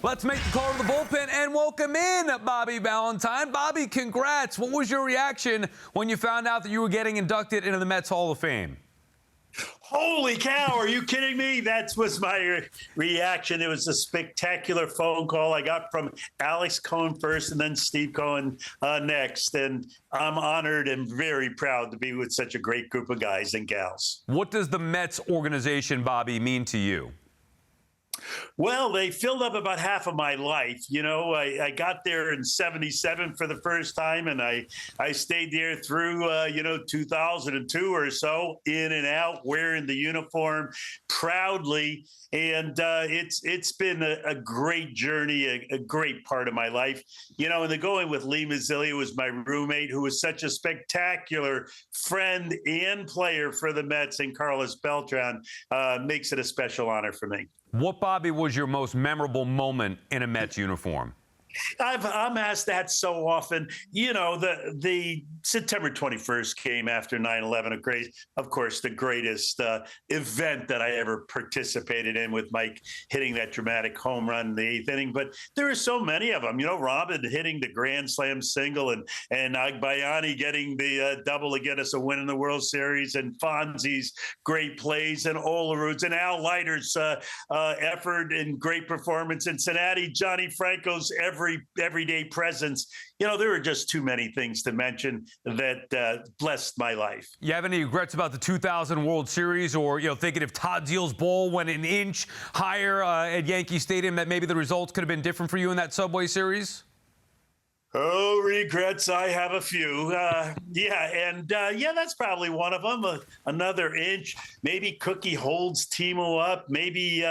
Let's make the call to the bullpen and welcome in Bobby Valentine. Bobby, congrats. What was your reaction when you found out that you were getting inducted into the Mets Hall of Fame? Holy cow, are you kidding me? That was my reaction. It was a spectacular phone call I got from Alex Cohen first and then Steve Cohen next. And I'm honored and very proud to be with such a great group of guys and gals. What does the Mets organization, Bobby, mean to you? Well, they filled up about half of my life. You know, I got there in '77 for the first time, and I stayed there through, 2002 or so, in and out, wearing the uniform proudly. And it's been a great journey, a great part of my life. You know, and the going with Lee Mazzilli, who was my roommate, who was such a spectacular friend and player for the Mets, and Carlos Beltran, makes it a special honor for me. What, Bobby, was your most memorable moment in a Mets uniform? I'm asked that so often. You know, the September 21st came after 9/11, of course, the greatest event that I ever participated in, with Mike hitting that dramatic home run in the eighth inning. But there are so many of them. You know, Robin hitting the grand slam single, and Agbayani getting the double to get us a win in the World Series, and Fonzie's great plays, and Olerud's and Al Leiter's effort and great performance in Cincinnati, Johnny Franco's everyday presence. You know, there are just too many things to mention that blessed my life. You have any regrets about the 2000 World Series, or, thinking if Todd Zeal's ball went an inch higher at Yankee Stadium, that maybe the results could have been different for you in that Subway Series? Oh, regrets. I have a few. That's probably one of them. Another inch. Maybe Cookie holds Timo up. Maybe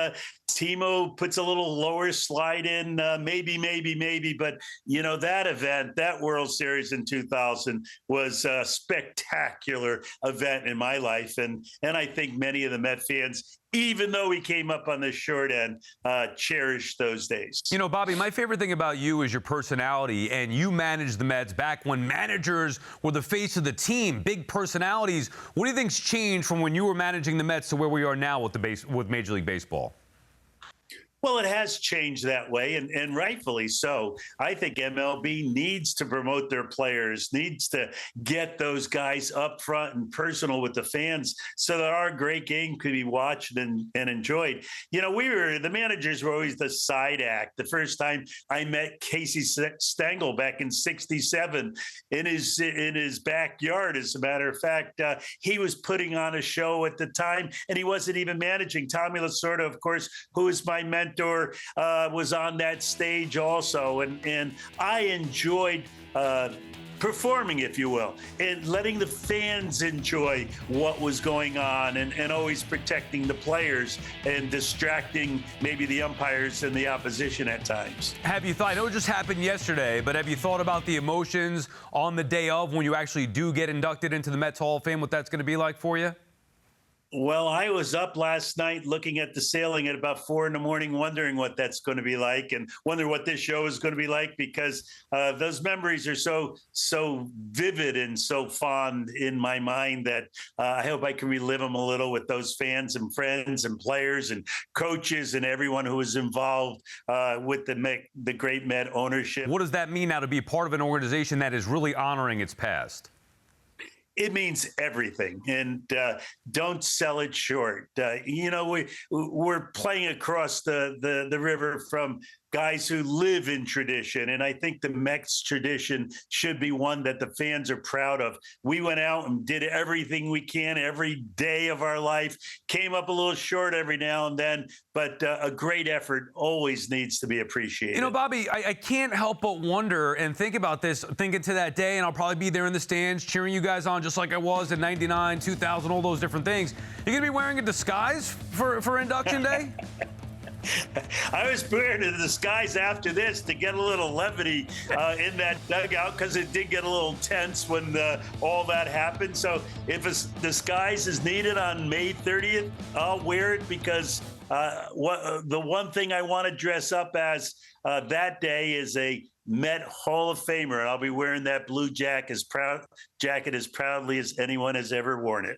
Timo puts a little lower slide in. Maybe. But, that event, that World Series in 2000 was a spectacular event in my life. And I think many of the Met fans, even though we came up on the short end, cherished those days. Bobby, my favorite thing about you is your personality, and you managed the Mets back when managers were the face of the team, big personalities. What do you think's changed from when you were managing the Mets to where we are now with Major League Baseball? Well, it has changed that way, and rightfully so. I think MLB needs to promote their players, needs to get those guys up front and personal with the fans, so that our great game could be watched and enjoyed. The managers were always the side act. The first time I met Casey Stengel back in '67 in his backyard, as a matter of fact, he was putting on a show at the time, and he wasn't even managing. Tommy Lasorda, of course, who is my mentor, was on that stage also, and I enjoyed performing, if you will, and letting the fans enjoy what was going on, and always protecting the players and distracting maybe the umpires and the opposition at times. Have you thought, I know it just happened yesterday, but have you thought about the emotions on the day of when you actually do get inducted into the Mets Hall of Fame, what that's going to be like for you? Well, I was up last night looking at the sailing at about 4 a.m, wondering what that's going to be like, and wonder what this show is going to be like, because those memories are so vivid and so fond in my mind that I hope I can relive them a little with those fans and friends and players and coaches and everyone who was involved with the great Met ownership. What does that mean now to be part of an organization that is really honoring its past? It means everything, and don't sell it short. We're playing across the river from guys who live in tradition, and I think the Mets tradition should be one that the fans are proud of. We went out and did everything we can every day of our life, came up a little short every now and then, but a great effort always needs to be appreciated. Bobby, I can't help but wonder and think about this, thinking to that day, and I'll probably be there in the stands cheering you guys on just like I was in '99, 2000, all those different things. You're going to be wearing a disguise for induction day? I was wearing a disguise after this to get a little levity in that dugout, because it did get a little tense when all that happened. So if a disguise is needed on May 30th, I'll wear it, because the one thing I want to dress up as that day is a Met Hall of Famer, and I'll be wearing that blue jacket as proudly as anyone has ever worn it.